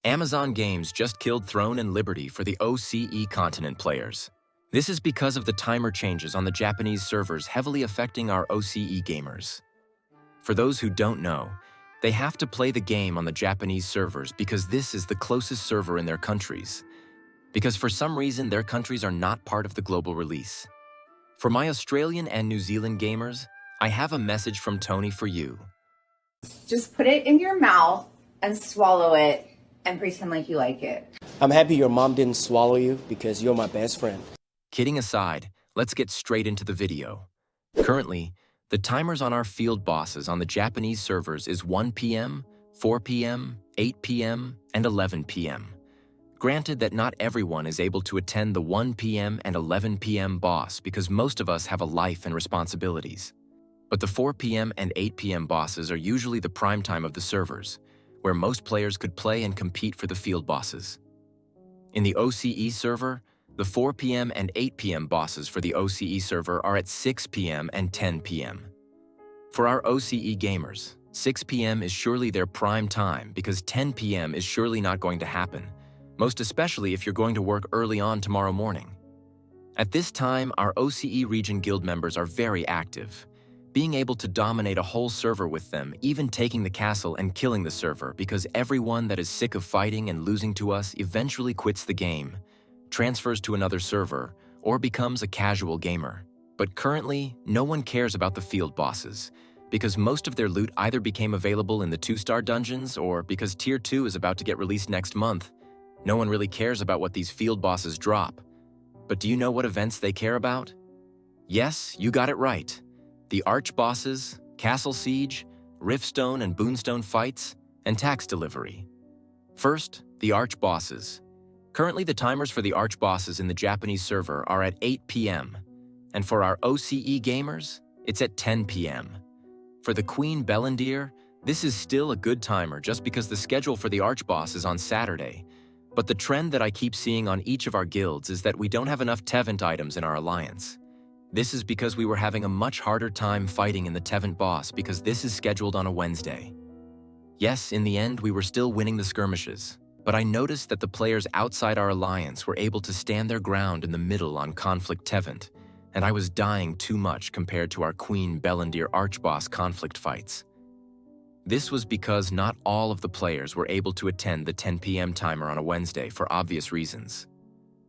Amazon Games just killed Throne and Liberty for the OCE continent players. This is because of the timer changes on the Japanese servers heavily affecting our OCE gamers. For those who don't know, they have to play the game on the Japanese servers because this is the closest server in their countries. Because for some reason their countries are not part of the global release. For my Australian and New Zealand gamers, I have a message from Tony for you. Just put it in your mouth and swallow it and pretend like you like it. I'm happy your mom didn't swallow you because you're my best friend. Kidding aside, let's get straight into the video. Currently, the timers on our field bosses on the Japanese servers is 1 p.m., 4 p.m., 8 p.m., and 11 p.m. Granted that not everyone is able to attend the 1 p.m. and 11 p.m. boss because most of us have a life and responsibilities. But the 4 p.m. and 8 p.m. bosses are usually the prime time of the servers, where most players could play and compete for the field bosses. In the OCE server, the 4 p.m. and 8 p.m. bosses for the OCE server are at 6 p.m. and 10 p.m. For our OCE gamers, 6 p.m. is surely their prime time because 10 p.m. is surely not going to happen, most especially if you're going to work early on tomorrow morning. At this time, our OCE region guild members are very active, being able to dominate a whole server with them, even taking the castle and killing the server because everyone that is sick of fighting and losing to us eventually quits the game, transfers to another server, or becomes a casual gamer. But currently, no one cares about the field bosses, because most of their loot either became available in the 2-star dungeons or because Tier 2 is about to get released next month. No one really cares about what these field bosses drop. But do you know what events they care about? Yes, you got it right. The Arch bosses, Castle Siege, Riftstone and Boonstone fights, and tax delivery. First, the Arch bosses. Currently, the timers for the Arch bosses in the Japanese server are at 8 p.m., and for our OCE gamers, it's at 10 p.m. For the Queen Bellendir, this is still a good timer just because the schedule for the Arch boss is on Saturday, but the trend that I keep seeing on each of our guilds is that we don't have enough Tevent items in our alliance. This is because we were having a much harder time fighting in the Tevent boss because this is scheduled on a Wednesday. Yes, in the end, we were still winning the skirmishes, but I noticed that the players outside our alliance were able to stand their ground in the middle on Conflict Tevent, and I was dying too much compared to our Queen Bellendir Archboss conflict fights. This was because not all of the players were able to attend the 10 p.m. timer on a Wednesday for obvious reasons.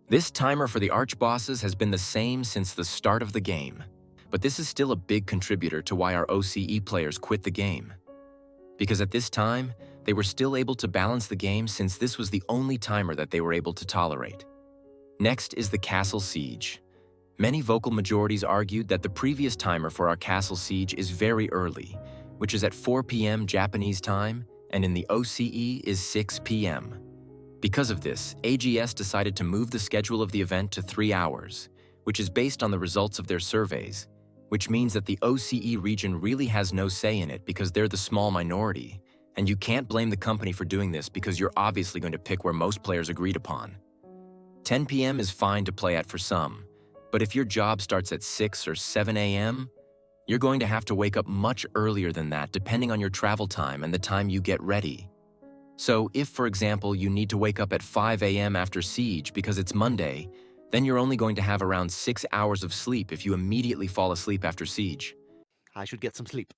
This timer for the Arch bosses has been the same since the start of the game, but this is still a big contributor to why our OCE players quit the game. Because at this time, they were still able to balance the game since this was the only timer that they were able to tolerate. Next is the Castle Siege. Many vocal majorities argued that the previous timer for our Castle Siege is very early, which is at 4 p.m. Japanese time, and in the OCE is 6 p.m. Because of this, AGS decided to move the schedule of the event to 3 hours, which is based on the results of their surveys, which means that the OCE region really has no say in it because they're the small minority, and you can't blame the company for doing this because you're obviously going to pick where most players agreed upon. 10 p.m. is fine to play at for some, but if your job starts at 6 or 7 a.m., you're going to have to wake up much earlier than that depending on your travel time and the time you get ready. So if, for example, you need to wake up at 5 a.m. after Siege because it's Monday, then you're only going to have around 6 hours of sleep if you immediately fall asleep after Siege. I should get some sleep.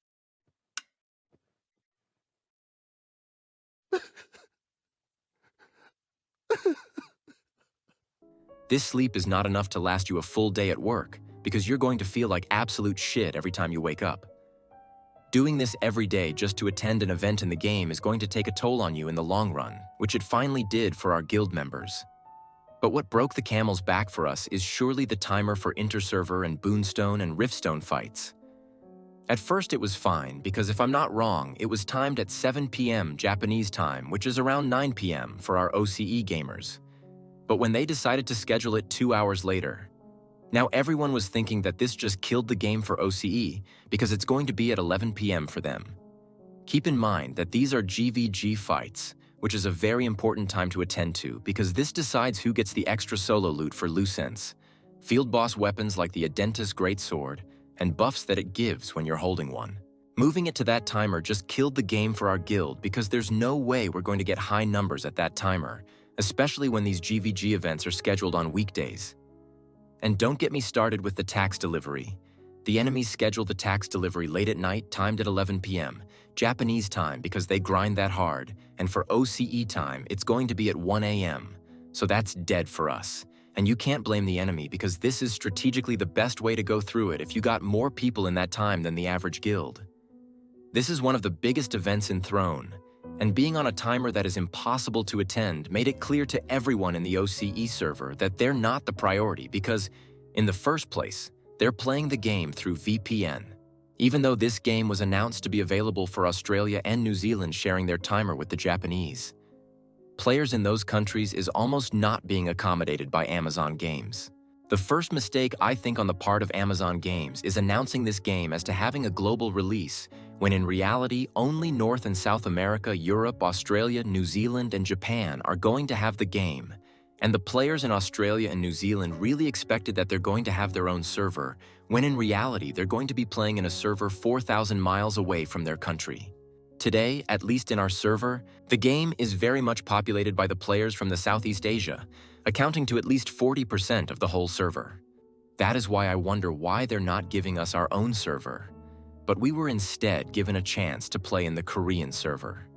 This sleep is not enough to last you a full day at work because you're going to feel like absolute shit every time you wake up. Doing this every day just to attend an event in the game is going to take a toll on you in the long run, which it finally did for our guild members. But what broke the camel's back for us is surely the timer for Interserver and Boonstone and Riftstone fights. At first it was fine because if I'm not wrong, it was timed at 7 p.m. Japanese time, which is around 9 p.m. for our OCE gamers. But when they decided to schedule it 2 hours later, now everyone was thinking that this just killed the game for OCE because it's going to be at 11 p.m. for them. Keep in mind that these are GVG fights, which is a very important time to attend to because this decides who gets the extra solo loot for Lucence, field boss weapons like the Adentis Greatsword, and buffs that it gives when you're holding one. Moving it to that timer just killed the game for our guild because there's no way we're going to get high numbers at that timer, especially when these GVG events are scheduled on weekdays. And don't get me started with the tax delivery. The enemies schedule the tax delivery late at night, timed at 11 p.m., Japanese time because they grind that hard, and for OCE time, it's going to be at 1 a.m., so that's dead for us. And you can't blame the enemy because this is strategically the best way to go through it if you got more people in that time than the average guild. This is one of the biggest events in Throne, and being on a timer that is impossible to attend made it clear to everyone in the OCE server that they're not the priority because, in the first place, they're playing the game through VPN. Even though this game was announced to be available for Australia and New Zealand sharing their timer with the Japanese. Players in those countries is almost not being accommodated by Amazon Games. The first mistake I think on the part of Amazon Games is announcing this game as to having a global release, when in reality only North and South America, Europe, Australia, New Zealand, and Japan are going to have the game. And the players in Australia and New Zealand really expected that they're going to have their own server, when in reality they're going to be playing in a server 4,000 miles away from their country. Today, at least in our server, the game is very much populated by the players from the Southeast Asia, accounting to at least 40% of the whole server. That is why I wonder why they're not giving us our own server. But we were instead given a chance to play in the Korean server.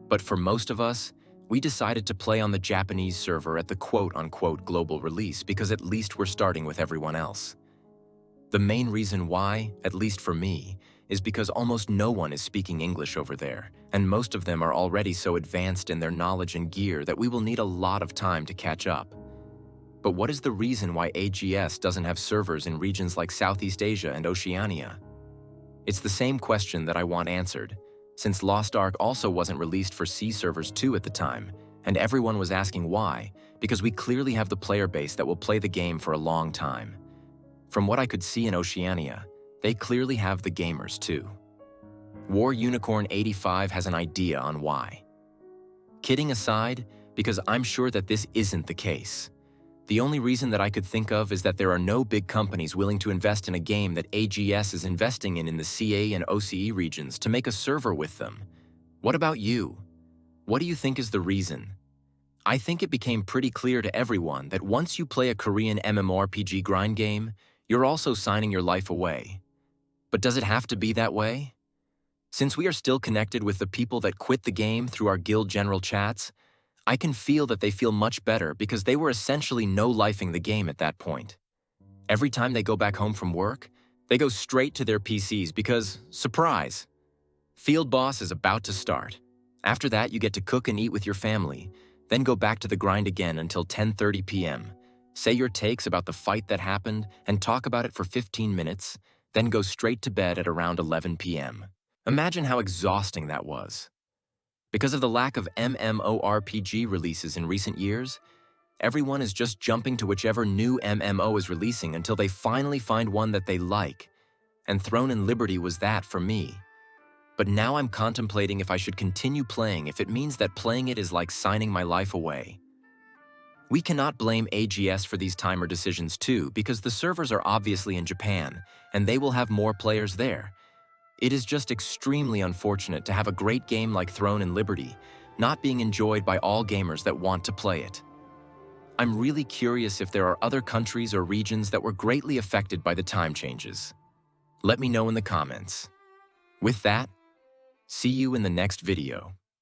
But for most of us, we decided to play on the Japanese server at the quote-unquote global release because at least we're starting with everyone else. The main reason why, at least for me, is because almost no one is speaking English over there, and most of them are already so advanced in their knowledge and gear that we will need a lot of time to catch up. But what is the reason why AGS doesn't have servers in regions like Southeast Asia and Oceania? It's the same question that I want answered, since Lost Ark also wasn't released for C servers too at the time, and everyone was asking why, because we clearly have the player base that will play the game for a long time. From what I could see in Oceania, they clearly have the gamers too. War Unicorn 85 has an idea on why. Kidding aside, because I'm sure that this isn't the case. The only reason that I could think of is that there are no big companies willing to invest in a game that AGS is investing in the CA and OCE regions to make a server with them. What about you? What do you think is the reason? I think it became pretty clear to everyone that once you play a Korean MMORPG grind game, you're also signing your life away. But does it have to be that way? Since we are still connected with the people that quit the game through our guild general chats, I can feel that they feel much better because they were essentially no-lifing the game at that point. Every time they go back home from work, they go straight to their PCs because, surprise, Field Boss is about to start. After that, you get to cook and eat with your family, then go back to the grind again until 10:30 p.m., say your takes about the fight that happened and talk about it for 15 minutes, then go straight to bed at around 11 p.m. Imagine how exhausting that was. Because of the lack of MMORPG releases in recent years, everyone is just jumping to whichever new MMO is releasing until they finally find one that they like. And Throne and Liberty was that for me. But now I'm contemplating if I should continue playing if it means that playing it is like signing my life away. We cannot blame AGS for these timer decisions too, because the servers are obviously in Japan, and they will have more players there. It is just extremely unfortunate to have a great game like Throne and Liberty not being enjoyed by all gamers that want to play it. I'm really curious if there are other countries or regions that were greatly affected by the time changes. Let me know in the comments. With that, see you in the next video.